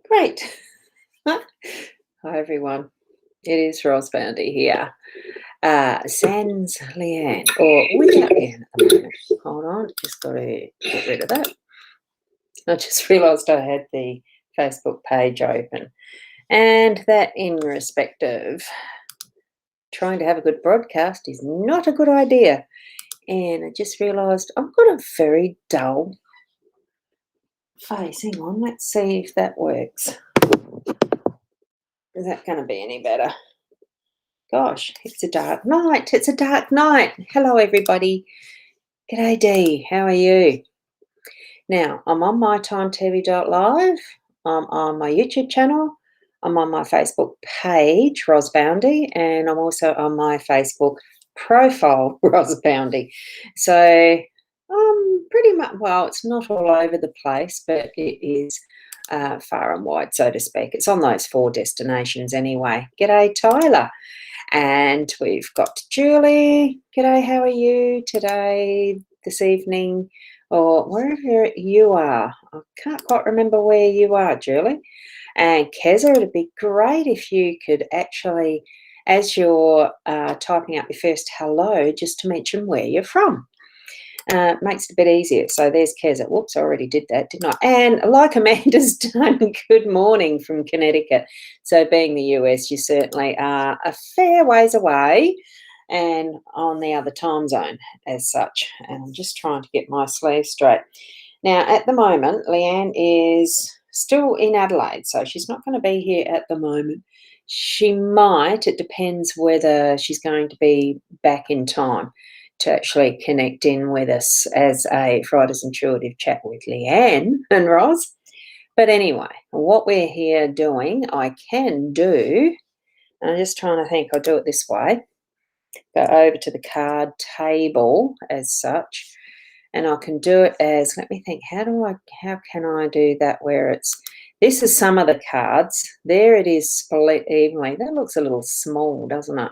Great. Hi, everyone. It is Ros Boundy here. Sans Leanne, or without Leanne at the moment. Hold on, just got to get rid of that. I just realised I had the Facebook page open, and that, in respect of trying to have a good broadcast, is not a good idea. And I just realised I've got a very dull face. Hang on, let's see if that works. Is that going to be any better? Gosh, it's a dark night. It's a dark night. Hello, everybody. G'day, Dee. How are you? Now, I'm on mytimetv.live. I'm on my YouTube channel. I'm on my Facebook page, Ros Boundy, and I'm also on my Facebook profile, Ros Boundy. So, pretty much, well, it's not all over the place, but it is far and wide, so to speak. It's on those 4 destinations anyway. G'day, Tyler. And we've got Julie. G'day, how are you today, this evening, or wherever you are? I can't quite remember where you are, Julie. And Keza, it'd be great if you could actually, as you're typing up your first hello, just to mention where you're from. Makes it a bit easier. So there's Keza. Whoops, I already did that, didn't I? And like Amanda's done, good morning from Connecticut. So being the US, you certainly are a fair ways away and on the other time zone as such. And I'm just trying to get my sleeve straight. Now, at the moment, Leanne is still in Adelaide, so she's not going to be here at the moment. She might. It depends whether she's going to be back in time to actually connect in with us as a Friday's Intuitive Chat with Leanne and Ros. But anyway, what we're here doing, I can do, I'm just trying to think, I'll do it this way, go over to the card table as such, and I can do it as, let me think, how can I do that where it's, this is some of the cards, there it is split evenly. That looks a little small, doesn't it?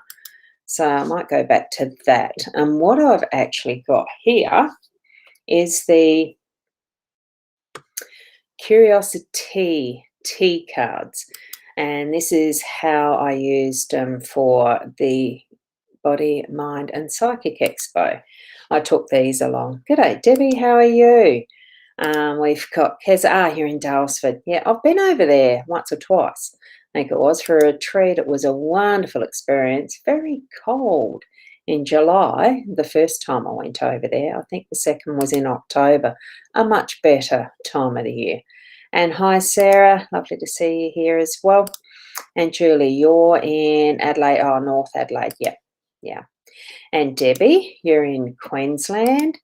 So I might go back to that. And what I've actually got here is the Curiosity T cards. And this is how I used them for the Body, Mind and Psychic Expo. I took these along. G'day, Debbie, how are you? We've got Keza, you're in Dalesford. Yeah, I've been over there once or twice. I think it was for a treat. It was a wonderful experience. Very cold in July, the first time I went over there. I think the second was in October. A much better time of the year. And hi, Sarah. Lovely to see you here as well. And Julie, you're in Adelaide. Oh, North Adelaide. Yep. Yeah. And Debbie, you're in Queensland.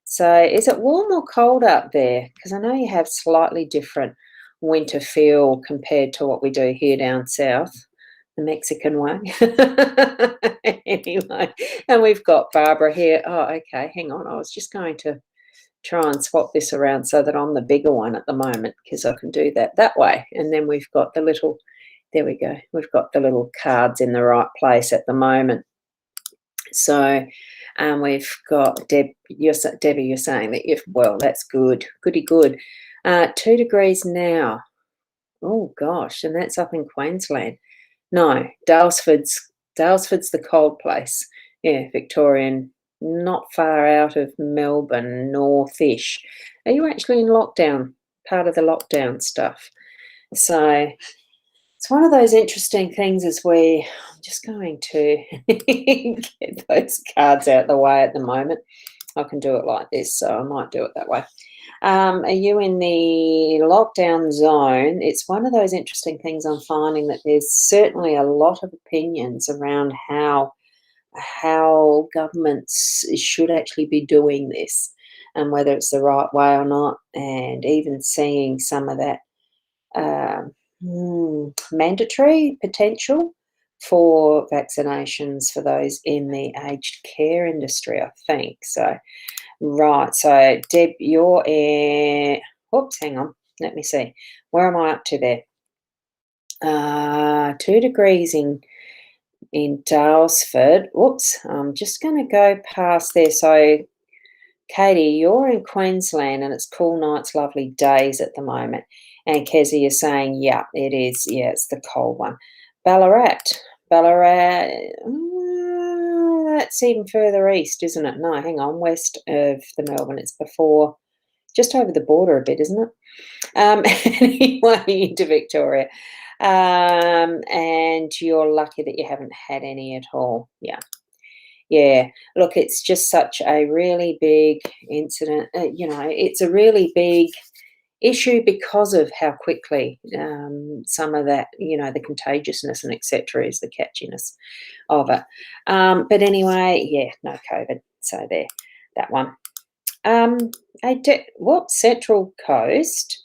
So is it warm or cold up there? Because I know you have slightly different winter feel compared to what we do here down south, the Mexican way. Anyway, and we've got Barbara here. Oh, okay, hang on. I was just going to try and swap this around so that I'm the bigger one at the moment, because I can do that way. And then we've got the little, there we go. We've got the little cards in the right place at the moment. So we've got Debbie, you're saying that if, well, that's good, goody good. 2 degrees now. Oh gosh, and that's up in Queensland. No, Dalesford's the cold place. Yeah, Victorian, not far out of Melbourne, northish. Are you actually in lockdown? Part of the lockdown stuff. So it's one of those interesting things as I'm just going to get those cards out of the way at the moment. I can do it like this, so I might do it that way. Are you in the lockdown zone? It's one of those interesting things I'm finding that there's certainly a lot of opinions around how governments should actually be doing this and whether it's the right way or not, and even seeing some of that mandatory potential for vaccinations for those in the aged care industry, I think. So, right. So, Deb, you're in, whoops, hang on. Let me see. Where am I up to there? 2 degrees in Dalesford. Whoops, I'm just going to go past there. So, Katie, you're in Queensland and it's cool nights, lovely days at the moment. And Kezzy is saying, yeah, it is. Yeah, it's the cold one. Ballarat. Ballarat. That's even further east, isn't it? No, hang on. West of the Melbourne. It's before, just over the border a bit, isn't it? Anyway, into Victoria. And you're lucky that you haven't had any at all. Yeah. Yeah. Look, it's just such a really big incident. It's a really big issue because of how quickly some of that, the contagiousness and etc. is the catchiness of it. But anyway, yeah, no COVID. So there, that one. Central Coast?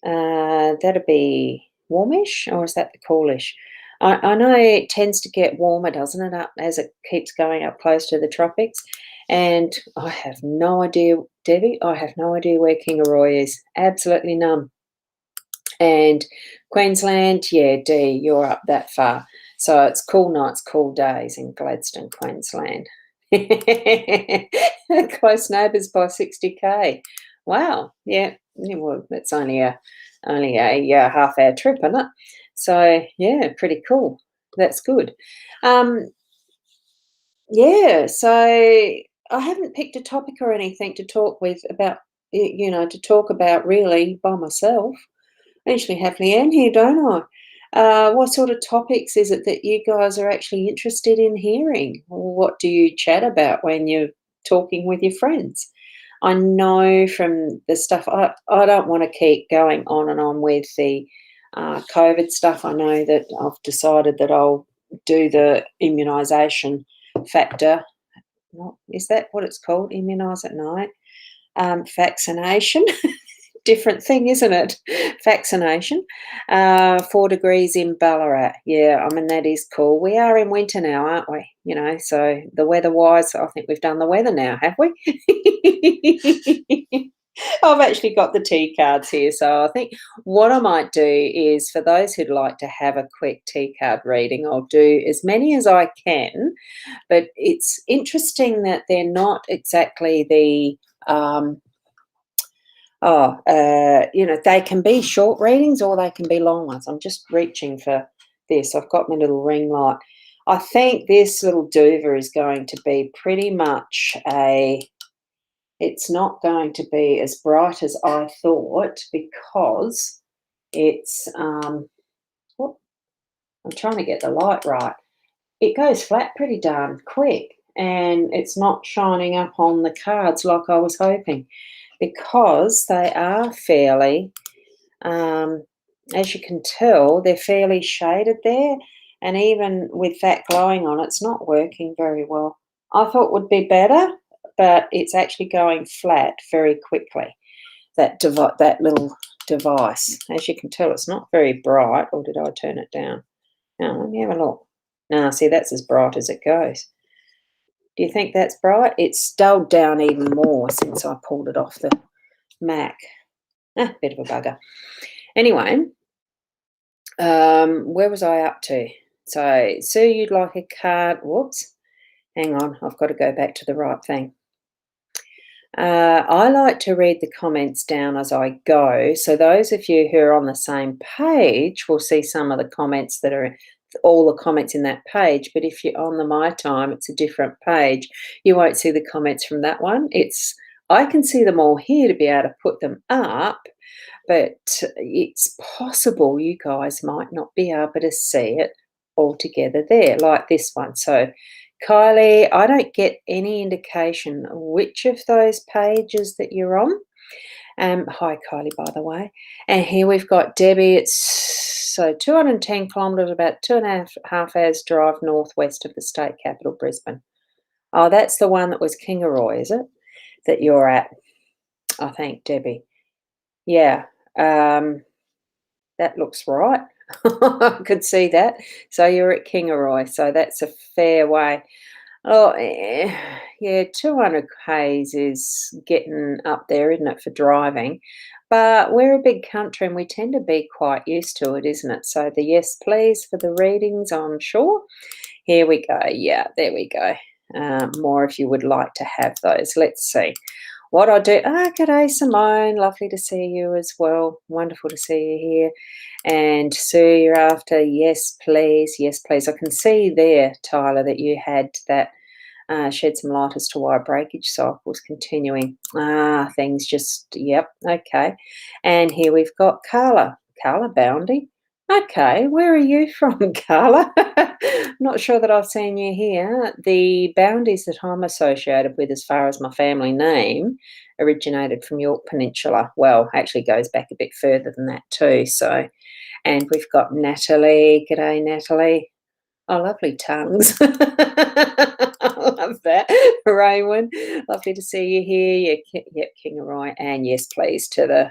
That'd be warmish, or is that the coolish? I know it tends to get warmer, doesn't it, up as it keeps going up close to the tropics? And I have no idea, Debbie, I have no idea where Kingaroy is. Absolutely none. And Queensland, yeah, D, you're up that far. So it's cool nights, cool days in Gladstone, Queensland. Close neighbours by 60k. Wow, yeah. Well, that's only a half-hour trip, isn't it? So yeah, pretty cool. That's good. Yeah. So I haven't picked a topic or anything to talk with about. To talk about really by myself. I usually have Leanne here, don't I? What sort of topics is it that you guys are actually interested in hearing? Or what do you chat about when you're talking with your friends? I know from the stuff, I don't want to keep going on and on with the COVID stuff. I know that I've decided that I'll do the immunisation factor. Is that what it's called? Immunise at night? Vaccination. Different thing, isn't it? Vaccination. 4 degrees in Ballarat. Yeah, I mean, that is cool. We are in winter now, aren't we? So the weather-wise, I think we've done the weather now, have we? I've actually got the tea cards here, so I think what I might do is, for those who'd like to have a quick tea card reading, I'll do as many as I can, but it's interesting that they're not exactly the they can be short readings or they can be long ones. I'm just reaching for this. I've got my little ring light. I think this little dover is going to be pretty much it's not going to be as bright as I thought, because it's, I'm trying to get the light right. It goes flat pretty darn quick, and it's not shining up on the cards like I was hoping, because they are fairly, as you can tell, they're fairly shaded there, and even with that glowing on, it's not working very well. I thought it would be better, but it's actually going flat very quickly, that little device. As you can tell, it's not very bright. Or did I turn it down? Now, let me have a look. Now, see, that's as bright as it goes. Do you think that's bright? It's dulled down even more since I pulled it off the Mac. Bit of a bugger. Anyway, where was I up to? So, Sue, you'd like a card. Whoops. Hang on. I've got to go back to the right thing. I like to read the comments down as I go. So those of you who are on the same page will see some of the comments that are all the comments in that page. But if you're on the My Time, it's a different page. You won't see the comments from that one. I can see them all here to be able to put them up, but it's possible you guys might not be able to see it all together there, like this one. So Kylie, I don't get any indication which of those pages that you're on. Hi, Kylie, by the way. And here we've got Debbie. It's 210 kilometres, about 2.5 hours drive northwest of the state capital, Brisbane. Oh, that's the one that was Kingaroy, is it, that you're at? I think, Debbie. Yeah, that looks right. I could see that. So you're at Kingaroy, so that's a fair way. Oh, yeah, 200 k's is getting up there, isn't it, for driving? But we're a big country and we tend to be quite used to it, isn't it? So the yes, please for the readings, I'm sure. Here we go. Yeah, there we go. More if you would like to have those. Let's see. what I do, g'day Simone, lovely to see you as well. Wonderful to see you here. And Sue, you're after, yes, please, yes, please. I can see there, Tyler, that you had that shed some light as to why breakage cycles continuing. Things just, yep, okay. And here we've got Carla Boundy. Okay, where are you from, Carla? Not sure that I've seen you here. The boundaries that I'm associated with, as far as my family name, originated from York Peninsula. Well, actually goes back a bit further than that too. So, and we've got Natalie. G'day, Natalie. Oh, lovely tongues. I love that. Raymond, lovely to see you here. Yep, King of Roy. And yes, please, to the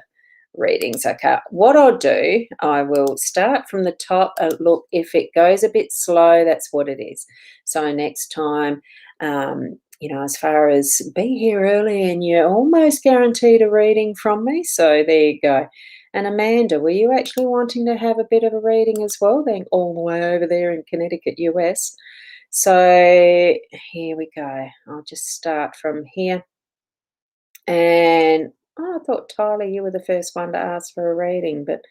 readings. Okay, what I'll do, I will start from the top. Look, if it goes a bit slow, that's what it is. So next time, as far as be here early and you're almost guaranteed a reading from me. So there you go. And Amanda, were you actually wanting to have a bit of a reading as well, then all the way over there in Connecticut, US? So here we go. I'll just start from here. And I thought, Tyler, you were the first one to ask for a reading, but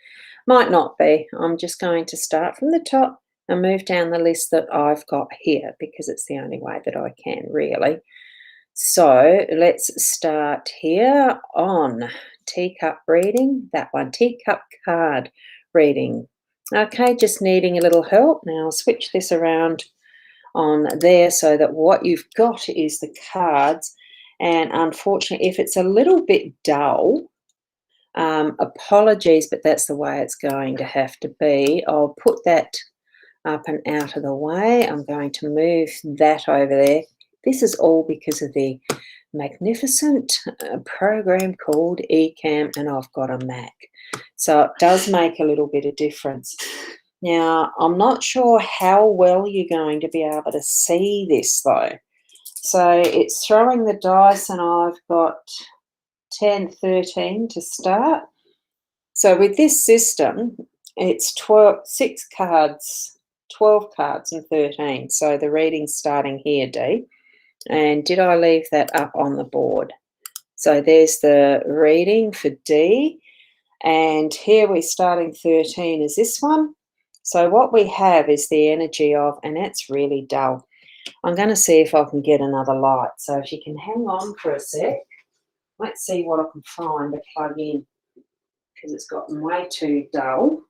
might not be. I'm just going to start from the top and move down the list that I've got here because it's the only way that I can, really. So let's start here on teacup reading, that one, teacup card reading. Okay, just needing a little help. Now I'll switch this around on there so that what you've got is the cards. And unfortunately, if it's a little bit dull, apologies, but that's the way it's going to have to be. I'll put that up and out of the way. I'm going to move that over there. This is all because of the magnificent program called Ecamm, and I've got a Mac. So it does make a little bit of difference. Now, I'm not sure how well you're going to be able to see this, though. So it's throwing the dice, and I've got 10, 13 to start. So with this system, it's 6 cards, 12 cards and 13. So the reading's starting here, Dee. And did I leave that up on the board? So there's the reading for D. And here we're starting 13 is this one. So what we have is the energy of, and that's really dull. I'm going to see if I can get another light. So if you can hang on for a sec, let's see what I can find to plug in because it's gotten way too dull.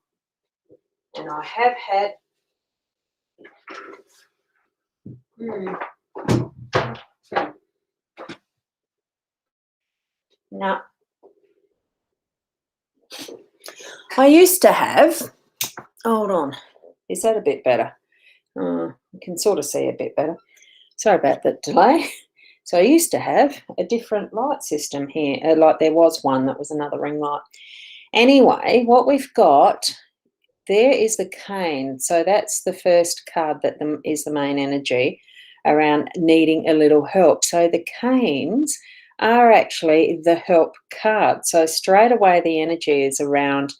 And I have had... No. I used to have... Hold on. Is that a bit better? You can sort of see a bit better. Sorry about that delay. So I used to have a different light system here. Like there was one that was another ring light. Anyway, what we've got... There is the cane. So that's the first card that is the main energy around needing a little help. So the canes are actually the help card. So straight away the energy is around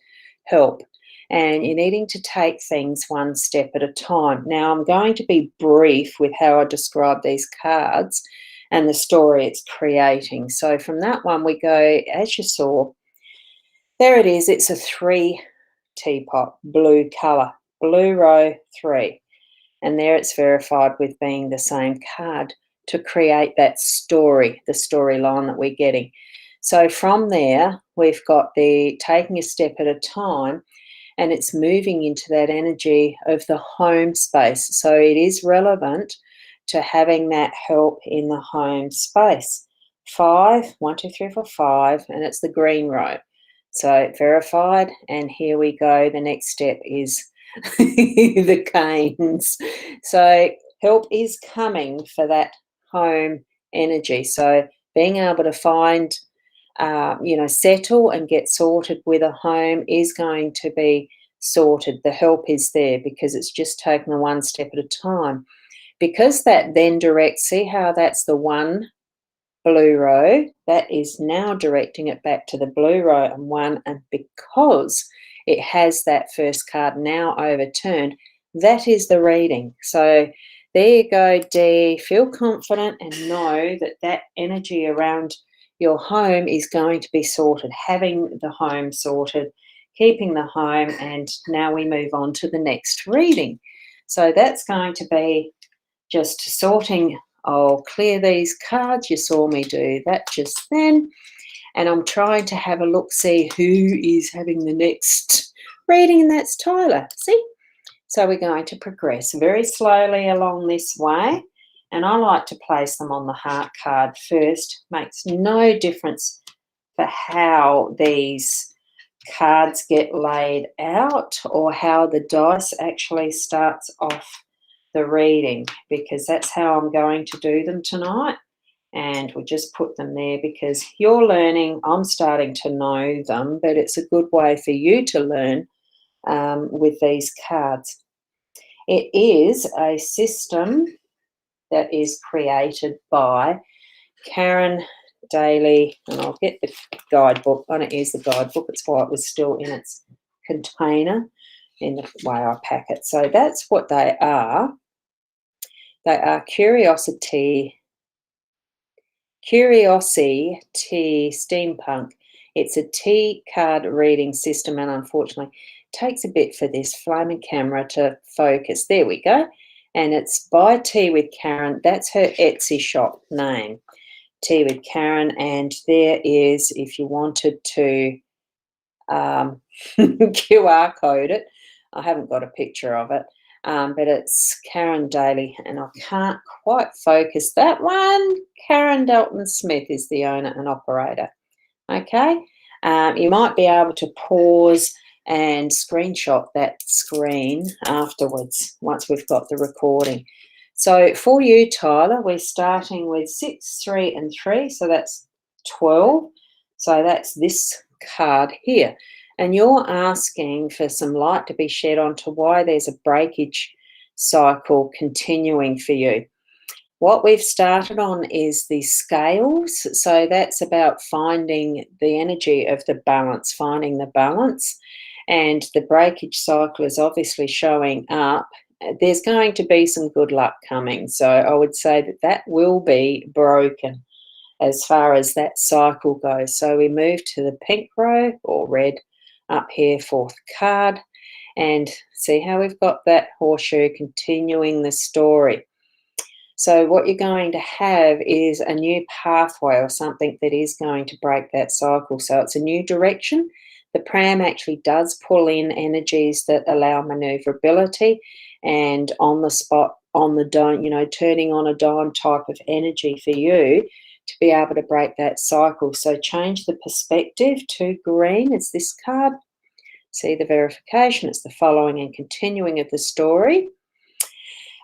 help and you're needing to take things one step at a time. Now I'm going to be brief with how I describe these cards and the story it's creating. So from that one we go, as you saw, there it is. It's a 3 teapot, blue colour, blue row 3. And there it's verified with being the same card to create that story, the storyline that we're getting. So from there, we've got the taking a step at a time, and it's moving into that energy of the home space. So it is relevant to having that help in the home space. 5, 1, 2, 3, 4, 5, and it's the green row. So verified, and here we go. The next step is the canes. So help is coming for that home energy. So being able to find, settle and get sorted with a home is going to be sorted. The help is there because it's just taking the one step at a time. Because that then directs, see how that's the 1 blue row, that is now directing it back to the blue row and 1, and because it has that first card now overturned, that is the reading. So there you go, D. Feel confident and know that that energy around your home is going to be sorted, having the home sorted, keeping the home, and now we move on to the next reading. So that's going to be just sorting. I'll clear these cards. You saw me do that just then. And I'm trying to have a look, see who is having the next reading, and that's Tyler. See? So we're going to progress very slowly along this way. And I like to place them on the heart card first. Makes no difference for how these cards get laid out or how the dice actually starts off the reading, because that's how I'm going to do them tonight. And we'll just put them there because you're learning. I'm starting to know them, but it's a good way for you to learn with these cards. It is a system that is created by Karen Daly, and I'll get the guidebook. Oh, it is the guidebook. It's why it was still in its container in the way I pack it. So that's what they are. They are Curiosity Steampunk. It's a T card reading system, and unfortunately it takes a bit for this flaming camera to focus. There we go. And it's by Tea with Karen. That's her Etsy shop name, Tea with Karen. And there is, if you wanted to QR code it, I haven't got a picture of it, but it's Karen Daly, and I can't quite focus that one. Karen Dalton Smith is the owner and operator. Okay, you might be able to pause and screenshot that screen afterwards once we've got the recording. So for you, Tyler, we're starting with 6, 3, and 3, so that's 12. So that's this card here. And you're asking for some light to be shed onto why there's a breakage cycle continuing for you. What we've started on is the scales. So that's about finding the energy of the balance, finding the balance. And the breakage cycle is obviously showing up. There's going to be some good luck coming. So I would say that that will be broken as far as that cycle goes. So we move to the pink row or red up here, fourth card. And see how we've got that horseshoe continuing the story. So what you're going to have is a new pathway or something that is going to break that cycle. So it's a new direction. The pram actually does pull in energies that allow maneuverability and on the spot, on the dime, turning on a dime type of energy for you to be able to break that cycle. So change the perspective to green. It's this card. See the verification. It's the following and continuing of the story.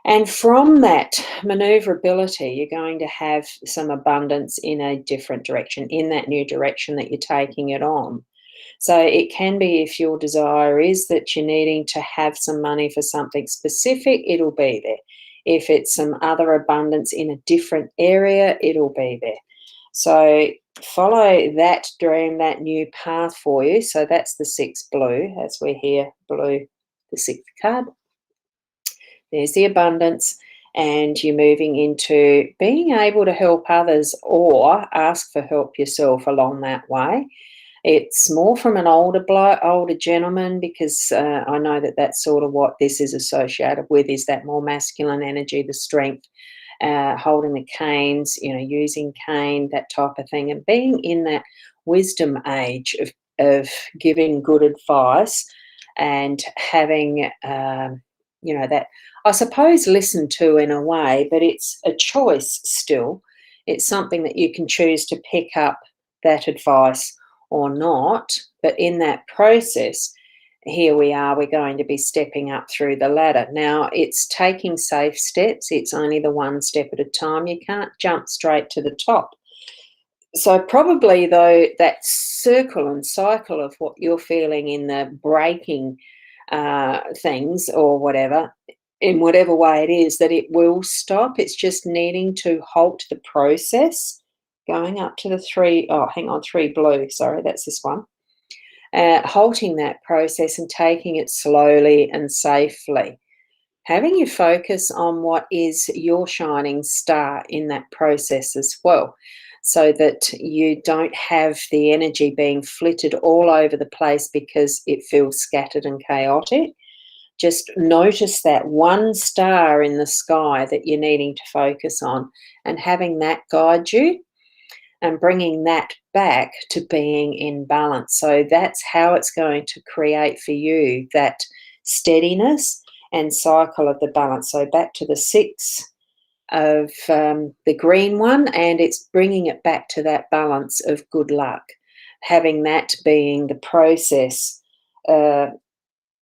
And from that maneuverability, you're going to have some abundance in a different direction, in that new direction that you're taking it on. So it can be, if your desire is that you're needing to have some money for something specific, it'll be there. If it's some other abundance in a different area, it'll be there. So follow that dream, that new path for you. So that's the 6 blue, as we're here, blue, the 6th card. There's the abundance, and you're moving into being able to help others or ask for help yourself along that way. It's more from an older gentleman, because I know that that's sort of what this is associated with, is that more masculine energy, the strength, holding the canes, using cane, that type of thing, and being in that wisdom age of giving good advice and having, that, I suppose, listened to in a way, but it's a choice still. It's something that you can choose to pick up that advice or not. But in that process, here we are, we're going to be stepping up through the ladder. Now, it's taking safe steps. It's only the one step at a time. You can't jump straight to the top. So probably, though, that circle and cycle of what you're feeling in the breaking things or whatever, in whatever way it is, that it will stop. It's just needing to halt the process. Going up to the 3, 3 blue, sorry, that's this one. Halting that process and taking it slowly and safely. Having you focus on what is your shining star in that process as well. so that you don't have the energy being flitted all over the place because it feels scattered and chaotic. Just notice that one star in the sky that you're needing to focus on and having that guide you and bringing that back to being in balance. So that's how it's going to create for you that steadiness and cycle of the balance. So back to the 6 of the green one, and it's bringing it back to that balance of good luck, having that being the process,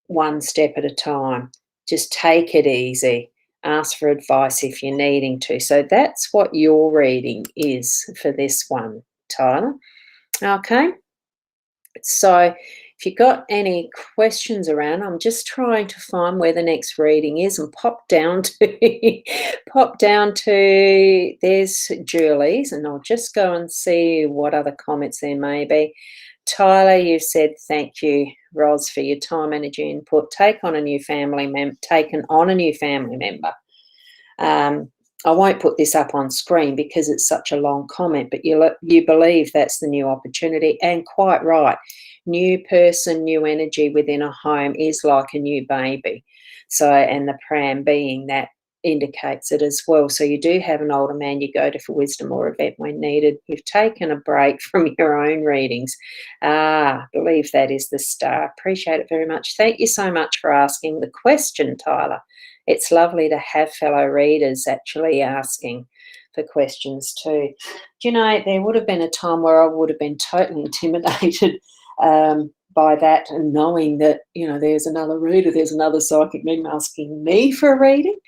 one step at a time. Just take it easy. Ask for advice if you're needing to. So that's what your reading is for this one, Tyler. Okay. So if you've got any questions around, I'm just trying to find where the next reading is and pop down to there's Julie's, and I'll just go and see what other comments there may be. Tyler, you've said thank you, Ros, for your time, energy, input. Taken on a new family member. I won't put this up on screen because it's such a long comment, but you believe that's the new opportunity, and quite right. New person, new energy within a home is like a new baby. So, and the pram being that indicates it as well. So you do have an older man you go to for wisdom or event when needed. You've taken a break from your own readings. Believe that is the star. Appreciate it very much. Thank you so much for asking the question, Tyler. It's lovely to have fellow readers actually asking for questions too. Do you know, there would have been a time where I would have been totally intimidated by that, and knowing that, you know, there's another reader, there's another psychic medium asking me for a reading.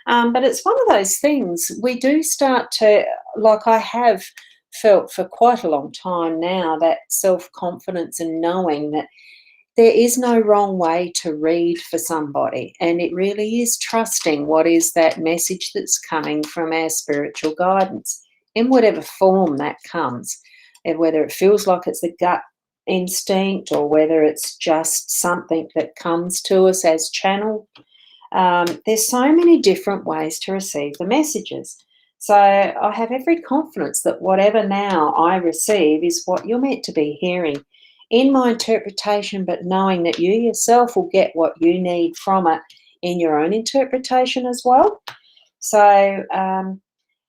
But it's one of those things we do start to, like I have felt for quite a long time now, that self-confidence and knowing that there is no wrong way to read for somebody. And it really is trusting what is that message that's coming from our spiritual guidance in whatever form that comes. And whether it feels like it's the gut instinct or whether it's just something that comes to us as channel. There's so many different ways to receive the messages. So I have every confidence that whatever now I receive is what you're meant to be hearing in my interpretation, but knowing that you yourself will get what you need from it in your own interpretation as well. So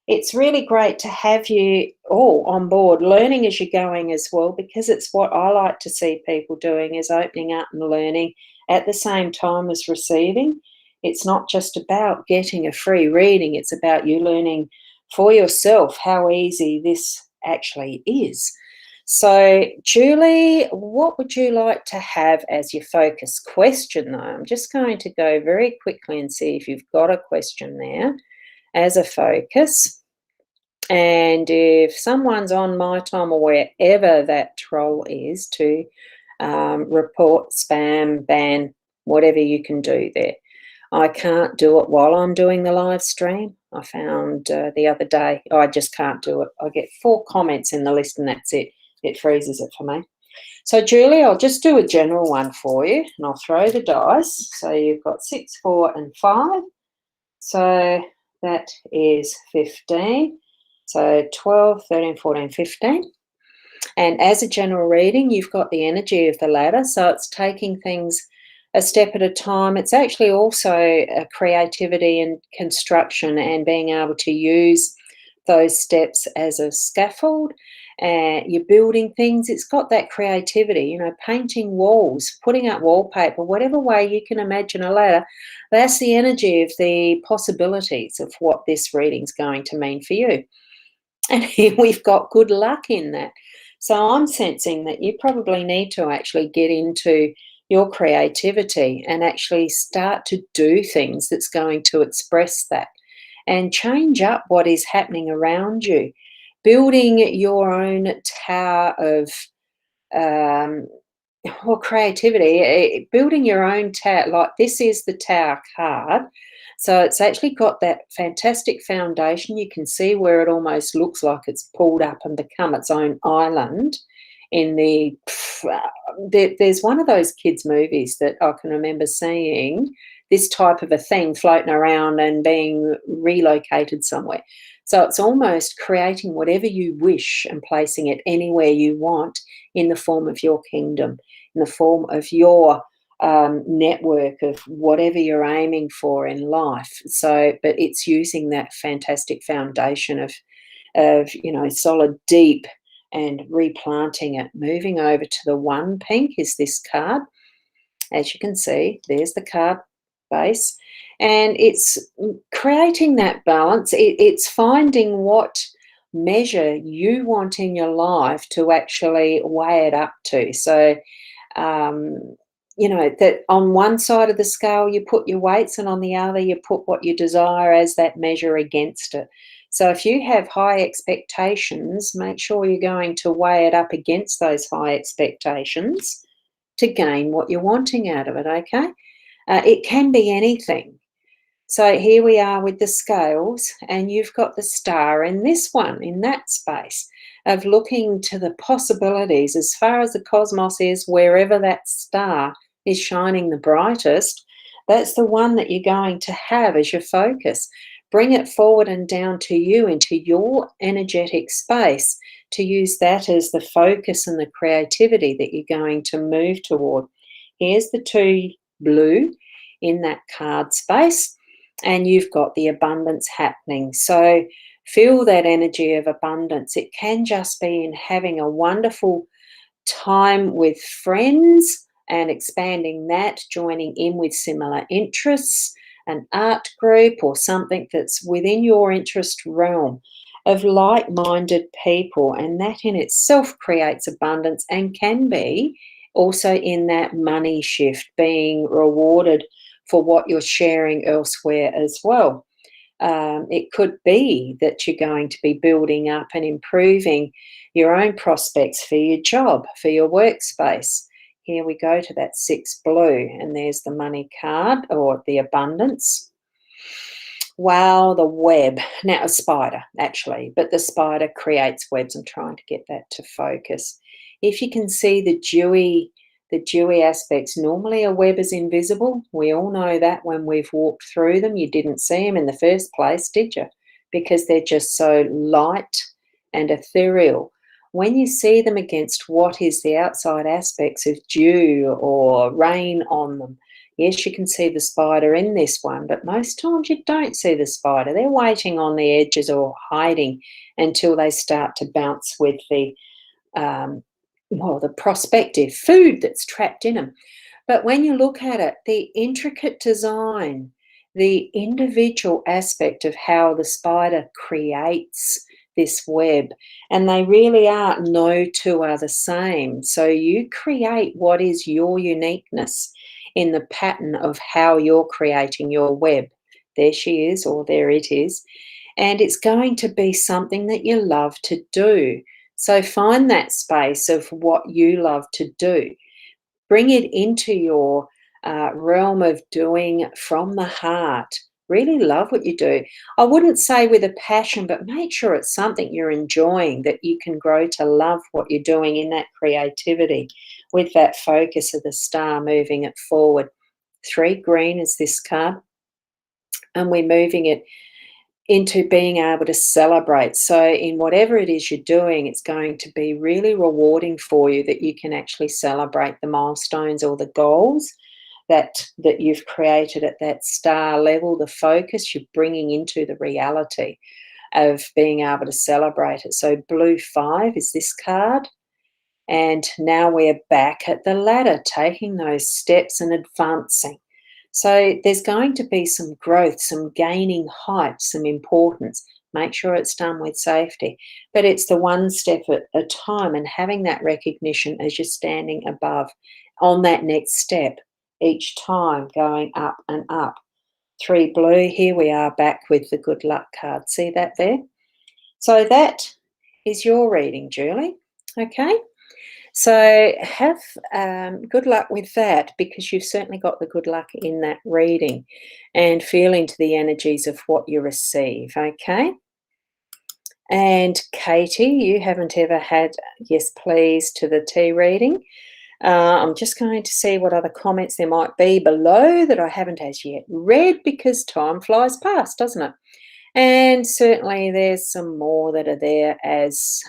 it's really great to have you all on board, learning as you're going as well, because it's what I like to see people doing, is opening up and learning at the same time as receiving. It's not just about getting a free reading, it's about you learning for yourself how easy this actually is. So, Julie, what would you like to have as your focus question, though? I'm just going to go very quickly and see if you've got a question there as a focus. And if someone's on my time or wherever that troll is to report, spam, ban, whatever you can do there. I can't do it while I'm doing the live stream. I found the other day, I just can't do it. I get 4 comments in the list and that's it. It freezes it for me. So, Julie, I'll just do a general one for you and I'll throw the dice. So you've got 6, 4 and 5. So that is 15. So 12, 13, 14, 15. And as a general reading, you've got the energy of the ladder. So it's taking things a step at a time. It's actually also a creativity and construction and being able to use those steps as a scaffold. You're building things. It's got that creativity, you know, painting walls, putting up wallpaper, whatever way you can imagine a ladder. That's the energy of the possibilities of what this reading's going to mean for you. And here we've got good luck in that. So I'm sensing that you probably need to actually get into your creativity and actually start to do things that's going to express that and change up what is happening around you. Building your own tower of creativity, building your own tower, like this is the tower card. So it's actually got that fantastic foundation. You can see where it almost looks like it's pulled up and become its own island. There's one of those kids' movies that I can remember seeing this type of a thing floating around and being relocated somewhere. So it's almost creating whatever you wish and placing it anywhere you want in the form of your kingdom, in the form of your network of whatever you're aiming for in life. So, but it's using that fantastic foundation of solid, deep, and replanting it. Moving over to the one pink is this card. As you can see, there's the card base, and it's creating that balance. It's finding what measure you want in your life to actually weigh it up to. So, that on one side of the scale you put your weights, and on the other you put what you desire as that measure against it. So if you have high expectations, make sure you're going to weigh it up against those high expectations to gain what you're wanting out of it, okay? It can be anything. So here we are with the scales, and you've got the star in this one, in that space of looking to the possibilities as far as the cosmos is, wherever that star is shining the brightest. That's the one that you're going to have as your focus. Bring it forward and down to you, into your energetic space, to use that as the focus and the creativity that you're going to move toward. Here's the 2 blue in that card space, and you've got the abundance happening. So feel that energy of abundance. It can just be in having a wonderful time with friends and expanding that, joining in with similar interests, an art group or something that's within your interest realm of like-minded people, and that in itself creates abundance and can be also in that money shift, being rewarded for what you're sharing elsewhere as well. It could be that you're going to be building up and improving your own prospects for your job, for your workspace. Here we go to that 6 blue, and there's the money card, or the abundance. Wow, the web. Now, a spider, actually, but the spider creates webs. I'm trying to get that to focus. If you can see the dewy aspects, normally a web is invisible. We all know that when we've walked through them. You didn't see them in the first place, did you? Because they're just so light and ethereal. When you see them against what is the outside aspects of dew or rain on them, yes, you can see the spider in this one, but most times you don't see the spider. They're waiting on the edges or hiding until they start to bounce with the prospective food that's trapped in them. But when you look at it, the intricate design, the individual aspect of how the spider creates this web, and they really are, no two are the same. So you create what is your uniqueness in the pattern of how you're creating your web. There she is, or there it is. And it's going to be something that you love to do. So find that space of what you love to do. Bring it into your realm of doing from the heart. Really love what you do. I wouldn't say with a passion, but make sure it's something you're enjoying, that you can grow to love what you're doing in that creativity, with that focus of the star moving it forward. 3 green is this card, and we're moving it into being able to celebrate. So in whatever it is you're doing, it's going to be really rewarding for you, that you can actually celebrate the milestones or the goals that you've created at that star level, the focus you're bringing into the reality of being able to celebrate it. So blue 5 is this card. And now we're back at the ladder, taking those steps and advancing. So there's going to be some growth, some gaining height, some importance. Make sure it's done with safety. But it's the one step at a time, and having that recognition as you're standing above on that next step, each time going up and up. 3 blue, here we are back with the good luck card. See that there? So that is your reading, Julie. Okay? So have good luck with that, because you've certainly got the good luck in that reading, and feel into the energies of what you receive, okay? And Katie, you haven't ever had yes please to the tea reading. I'm just going to see what other comments there might be below that I haven't as yet read because time flies past, doesn't it? And certainly there's some more that are there as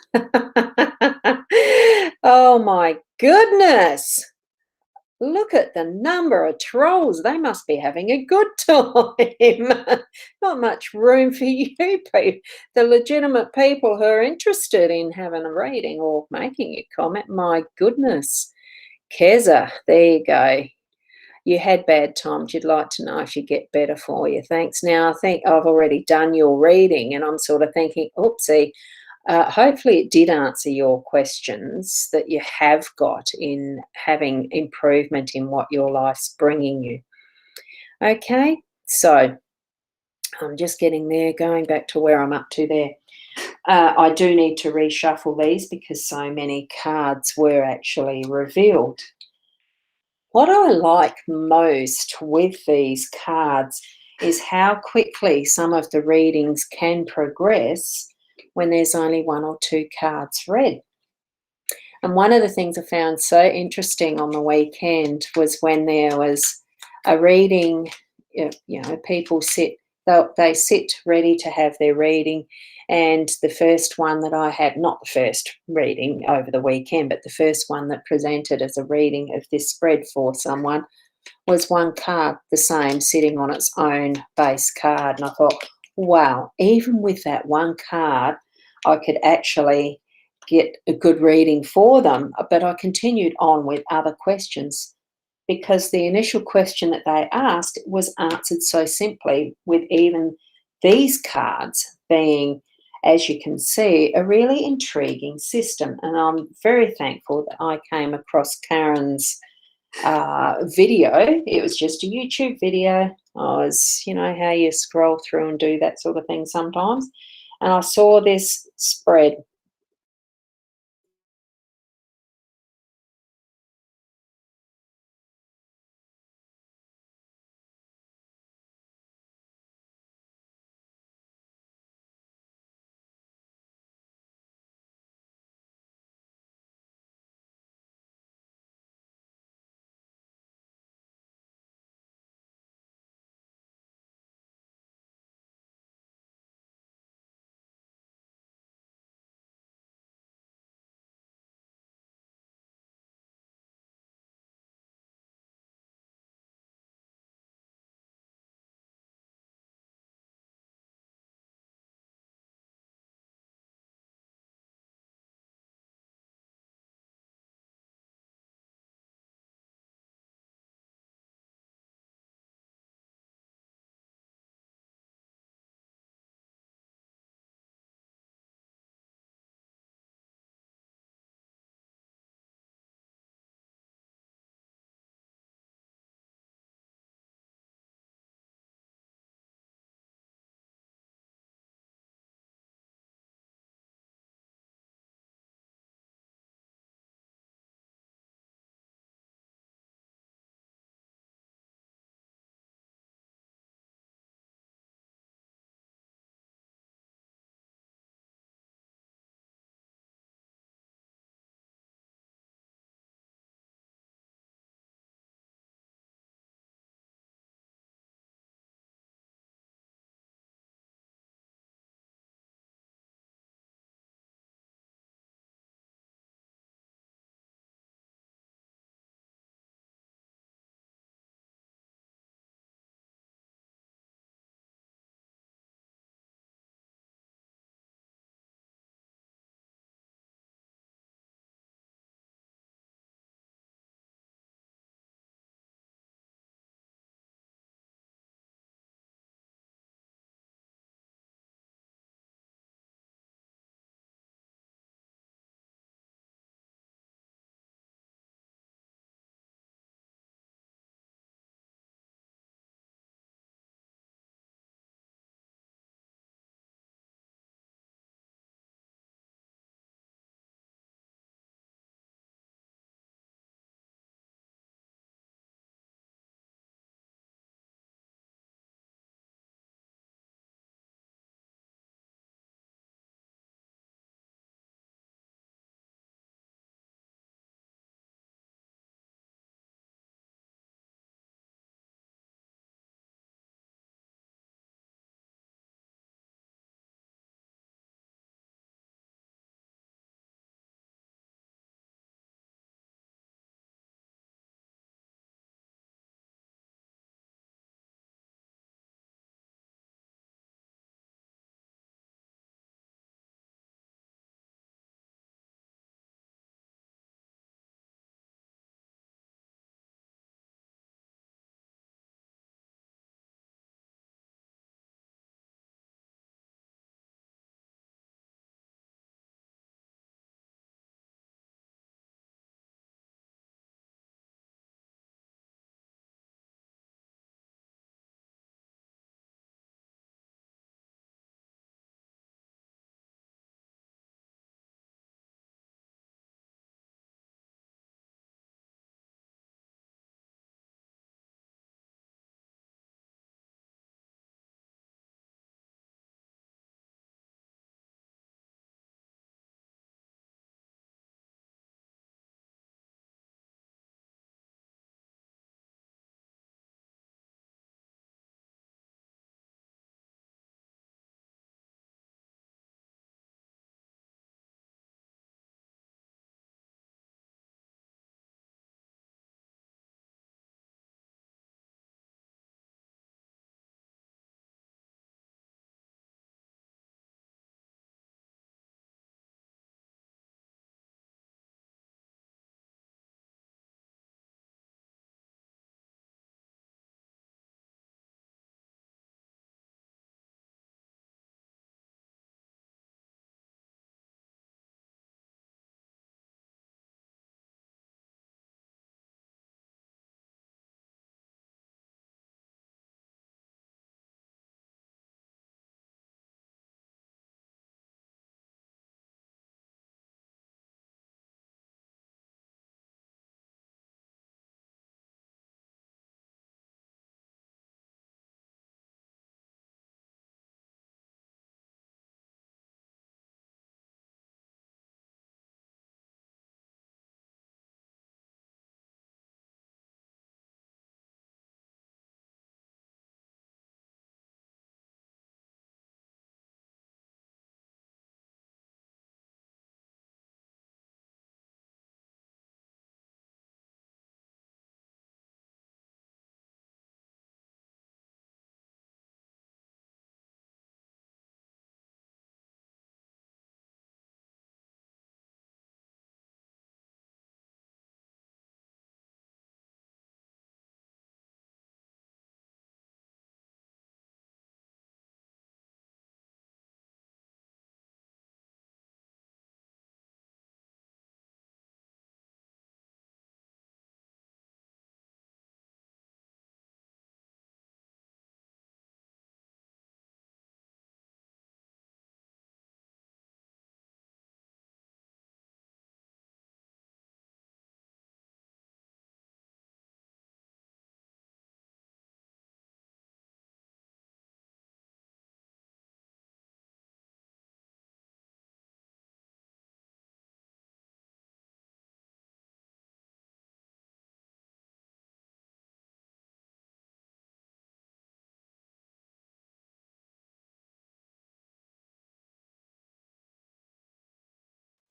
oh my goodness. Look at the number of trolls. They must be having a good time. Not much room for you people, the legitimate people who are interested in having a reading or making a comment. My goodness. Keza, there you go. You had bad times. You'd like to know if you get better for you. Thanks. Now, I think I've already done your reading, and I'm sort of thinking, oopsie, hopefully it did answer your questions that you have got in having improvement in what your life's bringing you. Okay, so I'm just getting there, going back to where I'm up to there. I do need to reshuffle these because so many cards were actually revealed. What I like most with these cards is how quickly some of the readings can progress when there's only one or two cards read. And one of the things I found so interesting on the weekend was when there was a reading, people they sit ready to have their reading. And the first one that I had, not the first reading over the weekend, but the first one that presented as a reading of this spread for someone was one card, the same, sitting on its own base card. And I thought, wow, even with that one card, I could actually get a good reading for them. But I continued on with other questions because the initial question that they asked was answered so simply, with even these cards being, as you can see, a really intriguing system. And I'm very thankful that I came across Karen's video. It was just a YouTube video. I was, how you scroll through and do that sort of thing sometimes. And I saw this spread.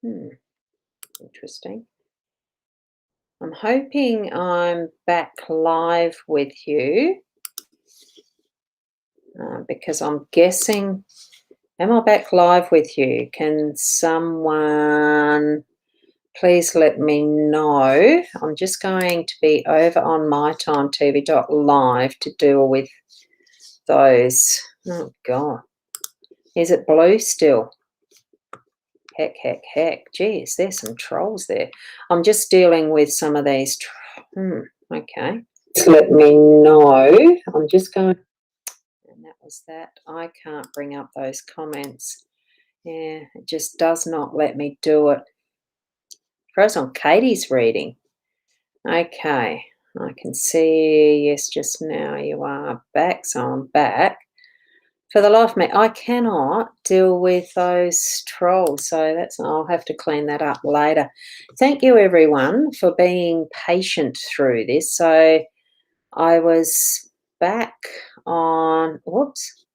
Interesting. I'm hoping I'm back live with you because I'm guessing, am I back live with you? Can someone please let me know? I'm just going to be over on mytimetv.live to deal with those. Oh, God. Is it blue still? Heck, heck, heck. Geez, there's some trolls there. I'm just dealing with some of these. Okay. Let me know. I'm just going. And that was that. I can't bring up those comments. Yeah, it just does not let me do it. Froze on Katie's reading. Okay. I can see, yes, just now you are back, so I'm back. For the life of me, I cannot deal with those trolls, so I'll have to clean that up later. Thank you, everyone, for being patient through this. So I was back on, whoops,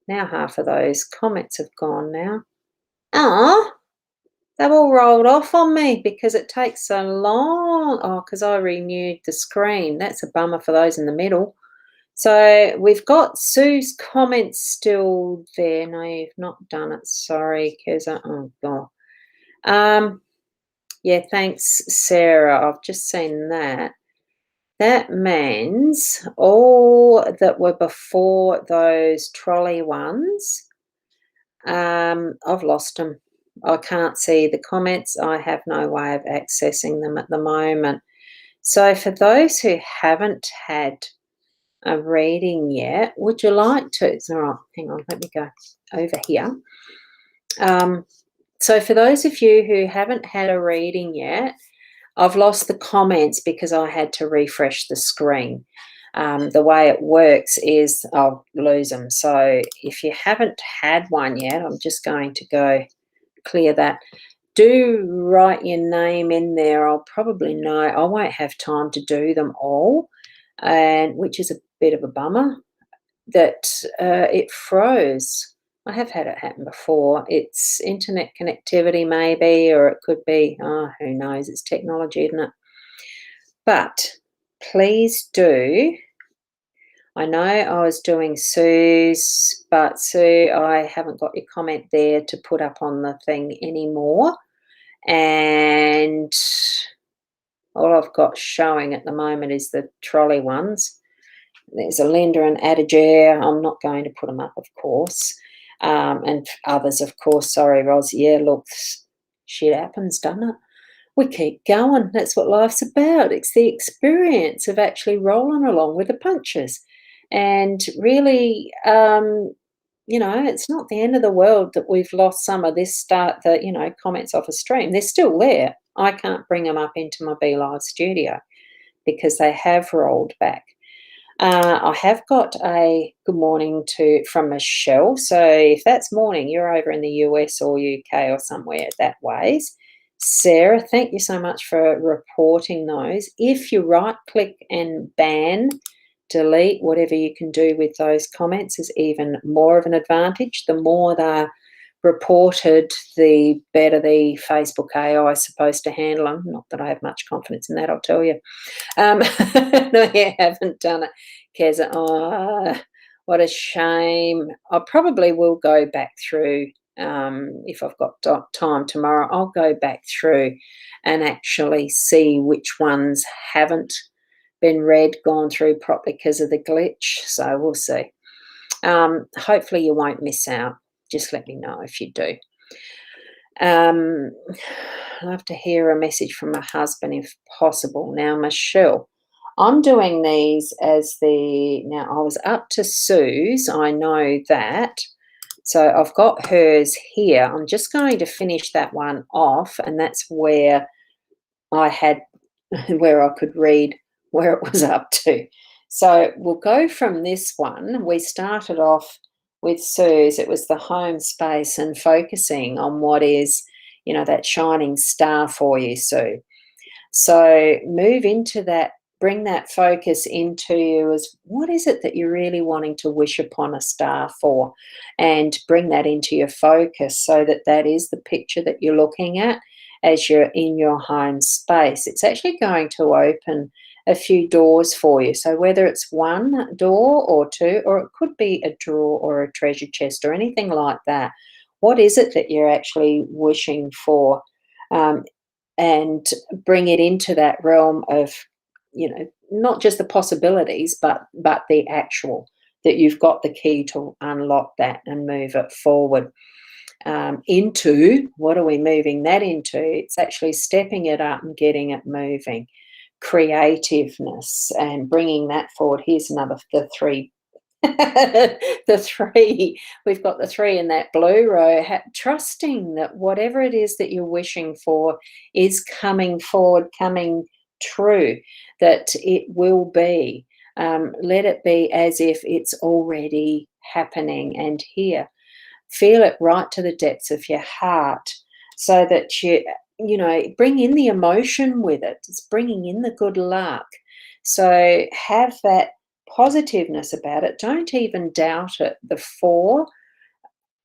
now half of those comments have gone now. They've all rolled off on me because it takes so long. Oh, because I renewed the screen. That's a bummer for those in the middle. So we've got Sue's comments still there. No, you've not done it. Sorry, Keza. Oh, God. Yeah, thanks, Sarah. I've just seen that. That means all that were before those trolley ones, I've lost them. I can't see the comments. I have no way of accessing them at the moment. So for those who haven't had a reading yet, would you like to? All right, hang on, let me go over here. So for those of you who haven't had a reading yet, I've lost the comments because I had to refresh the screen. The way it works is I'll lose them. So if you haven't had one yet, I'm just going to go clear that. Do write your name in there. I'll probably know. I won't have time to do them all, and which is a bit of a bummer that it froze. I have had it happen before. It's internet connectivity maybe, or it could be, who knows, it's technology, isn't it? But please do. I know I was doing Sue's, but Sue, I haven't got your comment there to put up on the thing anymore. And all I've got showing at the moment is the trolley ones. There's a Linda and Adager. I'm not going to put them up, of course. And others, of course. Sorry, Ros. Yeah, look, shit happens, doesn't it? We keep going. That's what life's about. It's the experience of actually rolling along with the punches. And really, it's not the end of the world that we've lost some of this comments off a stream. They're still there. I can't bring them up into my Be Live studio because they have rolled back. I have got a good morning from Michelle. So if that's morning, you're over in the US or UK or somewhere that ways. Sarah, thank you so much for reporting those. If you right-click and ban, delete, whatever you can do with those comments is even more of an advantage. The more they're reported, the better the Facebook AI is supposed to handle them. Not that I have much confidence in that, I'll tell you. No, you haven't done it, Keza. Oh, what a shame. I probably will go back through, if I've got time tomorrow, I'll go back through and actually see which ones haven't been read, gone through properly because of the glitch. So we'll see. Hopefully you won't miss out. Just let me know if you do. I'd love to hear a message from my husband if possible. Now, Michelle, I'm doing these now I was up to Sue's, I know that. So I've got hers here. I'm just going to finish that one off, and that's where where I could read where it was up to. So we'll go from this one. We started off with Sue's. It was the home space and focusing on what is, that shining star for you, Sue. So move into that bring that focus into you as what is it that you're really wanting to wish upon a star for, and bring that into your focus so that that is the picture that you're looking at as you're in your home space. It's actually going to open a few doors for you. So whether it's one door or two, or it could be a drawer or a treasure chest or anything like that, what is it that you're actually wishing for? Um, and bring it into that realm of, not just the possibilities, but the actual, that you've got the key to unlock that and move it forward. Into what are we moving that into? It's actually stepping it up and getting it moving. Creativeness and bringing that forward. Here's another, the three. The three, we've got the three in that blue row, trusting that whatever it is that you're wishing for is coming forward, coming true, that it will be. Let it be as if it's already happening and here. Feel it right to the depths of your heart so that bring in the emotion with it. It's bringing in the good luck. So have that positiveness about it. Don't even doubt it. The four,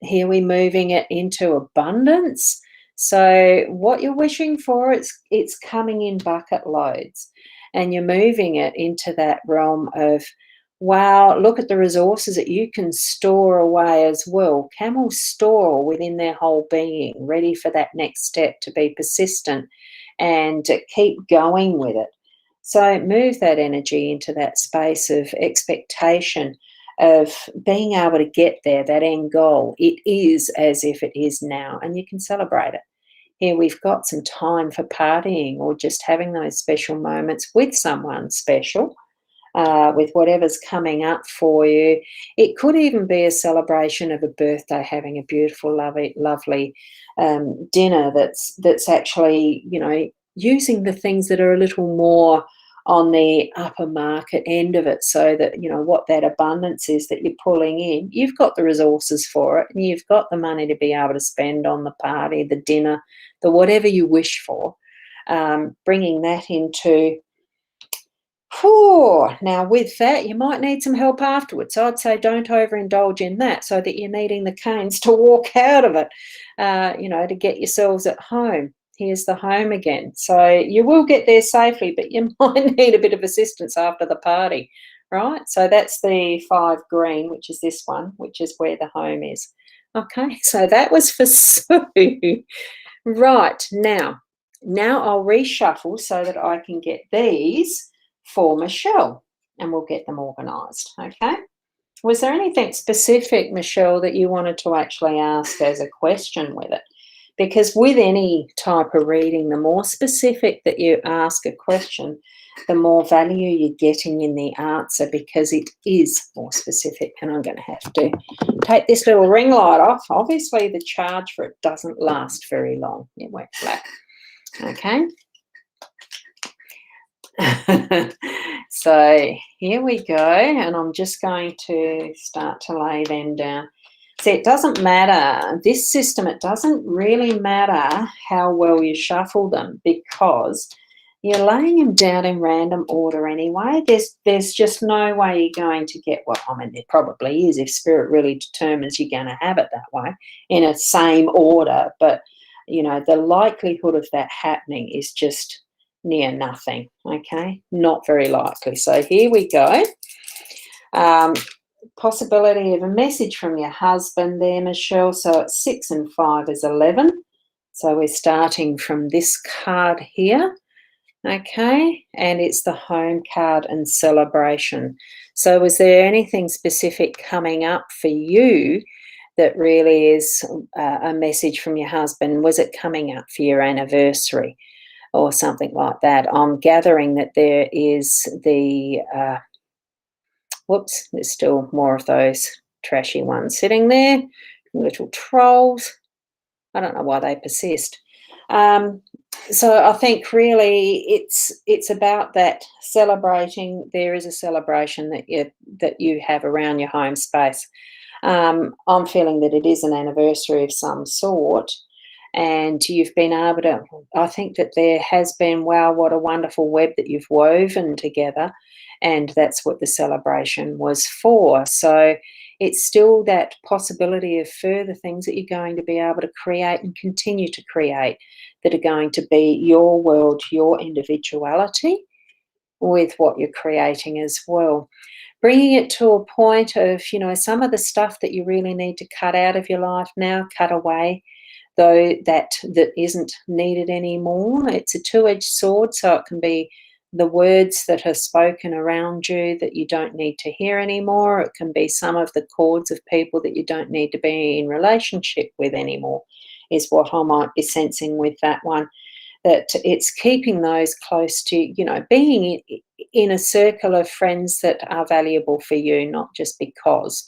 here we're moving it into abundance. So what you're wishing for, it's coming in bucket loads, and you're moving it into that realm of, wow, look at the resources that you can store away as well. Camels store within their whole being, ready for that next step, to be persistent and to keep going with it. So move that energy into that space of expectation, of being able to get there, that end goal. It is as if it is now, and you can celebrate it. Here we've got some time for partying or just having those special moments with someone special, with whatever's coming up for you. It could even be a celebration of a birthday, having a beautiful, lovely dinner that's actually, using the things that are a little more on the upper market end of it, so that, what that abundance is that you're pulling in, you've got the resources for it, and you've got the money to be able to spend on the party, the dinner, the whatever you wish for. Bringing that into, now with that, you might need some help afterwards. So I'd say don't overindulge in that, so that you're needing the canes to walk out of it, to get yourselves at home. Here's the home again. So you will get there safely, but you might need a bit of assistance after the party, right? So that's the 5 green, which is this one, which is where the home is. Okay, so that was for Sue. Right, now I'll reshuffle so that I can get these for Michelle, and we'll get them organised, okay? Was there anything specific, Michelle, that you wanted to actually ask as a question with it? Because with any type of reading, the more specific that you ask a question, the more value you're getting in the answer, because it is more specific. And I'm going to have to take this little ring light off. Obviously, the charge for it doesn't last very long. It went flat. Okay. So here we go, and I'm just going to start to lay them down. See, it doesn't matter, this system, it doesn't really matter how well you shuffle them, because you're laying them down in random order anyway. There's just no way you're going to get, well, I mean, there probably is if Spirit really determines you're going to have it that way, in a same order, but, the likelihood of that happening is just near nothing, okay? Not very likely. So here we go. Possibility of a message from your husband there, Michelle. So it's 6 and 5 is 11. So we're starting from this card here, okay? And it's the home card and celebration. So was there anything specific coming up for you that really is a message from your husband? Was it coming up for your anniversary or something like that? I'm gathering that there is the, whoops, there's still more of those trashy ones sitting there, little trolls. I don't know why they persist. So I think really it's about that celebrating. There is a celebration that you have around your home space. I'm feeling that it is an anniversary of some sort, and you've been able to, I think that there has been, wow, what a wonderful web that you've woven together, and that's what the celebration was for. So it's still that possibility of further things that you're going to be able to create and continue to create, that are going to be your world, your individuality with what you're creating as well. Bringing it to a point of, some of the stuff that you really need to cut out of your life now, cut away, though that isn't needed anymore. It's a two-edged sword, so it can be the words that are spoken around you that you don't need to hear anymore. It can be some of the cords of people that you don't need to be in relationship with anymore, is what I might be sensing with that one. That it's keeping those close to, being in a circle of friends that are valuable for you, not just because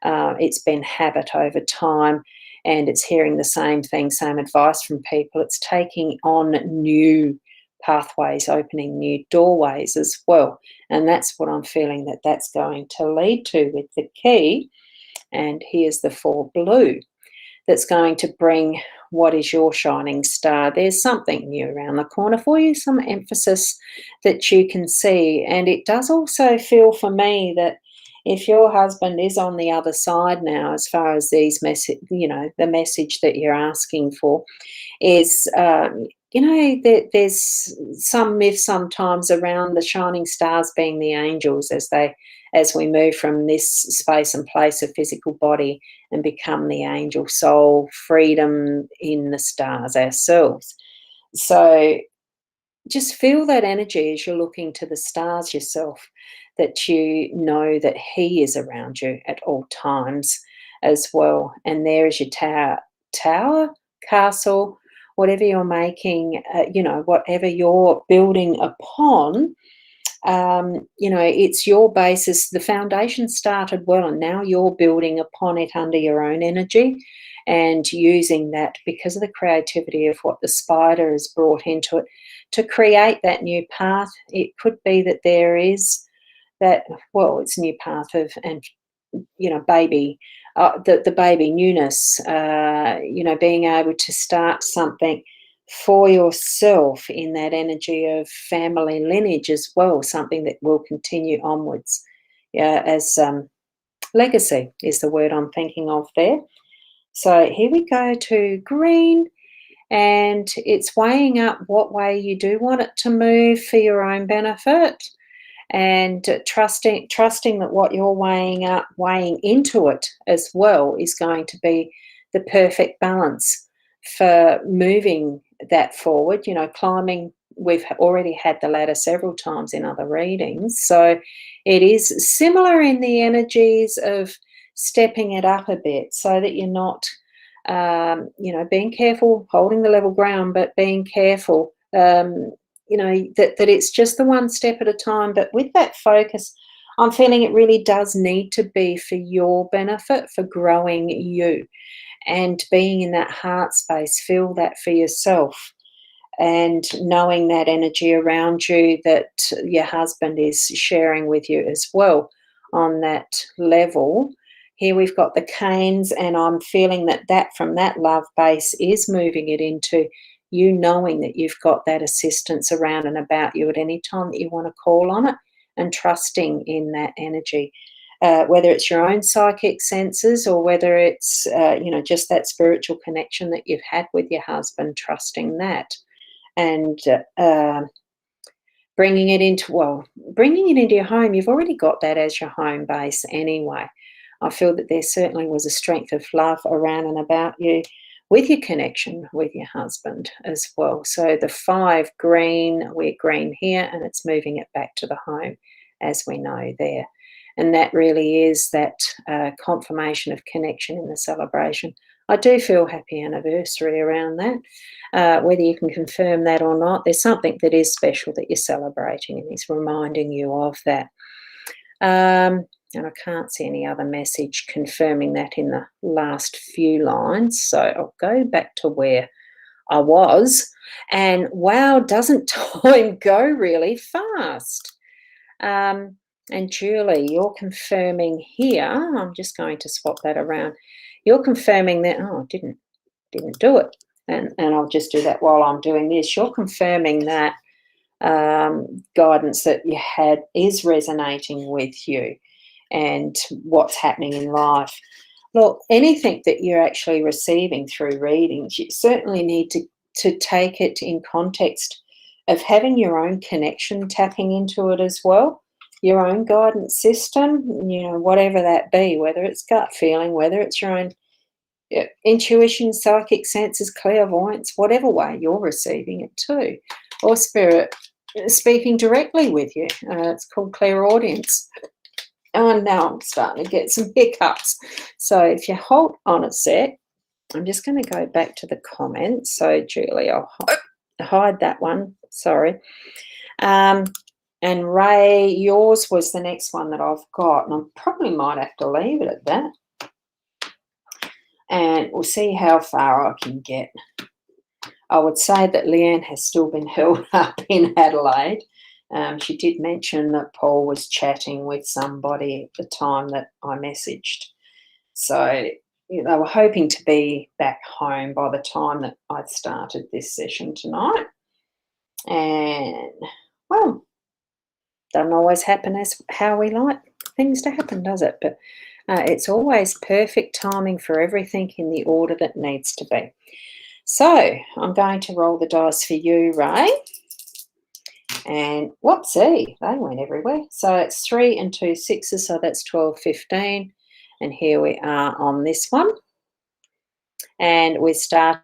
it's been habit over time, and it's hearing the same thing, same advice from people. It's taking on new pathways, opening new doorways as well. And that's what I'm feeling that's going to lead to with the key. And here's the 4 blue. That's going to bring what is your shining star. There's something new around the corner for you, some emphasis that you can see. And it does also feel for me that if your husband is on the other side now, as far as these the message that you're asking for is, there's some myth sometimes around the shining stars being the angels as we move from this space and place of physical body and become the angel soul, freedom in the stars ourselves. So just feel that energy as you're looking to the stars yourself, that you know that he is around you at all times as well. And there is your tower, castle, whatever you're making, whatever you're building upon. It's your basis. The foundation started well, and now you're building upon it under your own energy and using that because of the creativity of what the spider has brought into it to create that new path. It could be that there is that, well, it's a new path of, and baby, the baby newness, being able to start something for yourself in that energy of family lineage as well, something that will continue onwards. Yeah, as legacy is the word I'm thinking of there. So here we go to green, and it's weighing up what way you do want it to move for your own benefit, and trusting that what you're weighing into it as well is going to be the perfect balance for moving that forward. Climbing, we've already had the ladder several times in other readings, so it is similar in the energies of stepping it up a bit so that you're not being careful, holding the level ground, but being careful that it's just the one step at a time. But with that focus, I'm feeling it really does need to be for your benefit, for growing you and being in that heart space. Feel that for yourself, and knowing that energy around you that your husband is sharing with you as well on that level. Here we've got the canes, and I'm feeling that from that love base is moving it into you knowing that you've got that assistance around and about you at any time that you want to call on it, and trusting in that energy, whether it's your own psychic senses or whether it's, just that spiritual connection that you've had with your husband, trusting that. And bringing it into your home. You've already got that as your home base anyway. I feel that there certainly was a strength of love around and about you with your connection with your husband as well. So the 5 green, we're green here, and it's moving it back to the home, as we know there. And that really is that confirmation of connection in the celebration. I do feel happy anniversary around that. Whether you can confirm that or not, there's something that is special that you're celebrating, and he's reminding you of that. And I can't see any other message confirming that in the last few lines. So I'll go back to where I was. And wow, doesn't time go really fast? And Julie, you're confirming here. I'm just going to swap that around. You're confirming that, didn't do it. and I'll just do that while I'm doing this. You're confirming that guidance that you had is resonating with you and what's happening in life. Look, anything that you're actually receiving through readings, you certainly need to take it in context of having your own connection tapping into it as well, your own guidance system, whatever that be, whether it's gut feeling, whether it's your own intuition, psychic senses, clairvoyance, whatever way you're receiving it too, or spirit speaking directly with you. It's called clairaudience. And now I'm starting to get some hiccups. So if you hold on a sec, I'm just going to go back to the comments. So Julie, I'll hide that one. Sorry. And Ray, yours was the next one that I've got, and I probably might have to leave it at that. And we'll see how far I can get. I would say that Leanne has still been held up in Adelaide. She did mention that Paul was chatting with somebody at the time that I messaged. So they were hoping to be back home by the time that I'd started this session tonight. And, well, doesn't always happen as how we like things to happen, does it? But it's always perfect timing for everything in the order that needs to be. So I'm going to roll the dice for you, Ray. And whoopsie, they went everywhere. So it's 3 and 2 6s, so that's 12, 15. And here we are on this one. And we're starting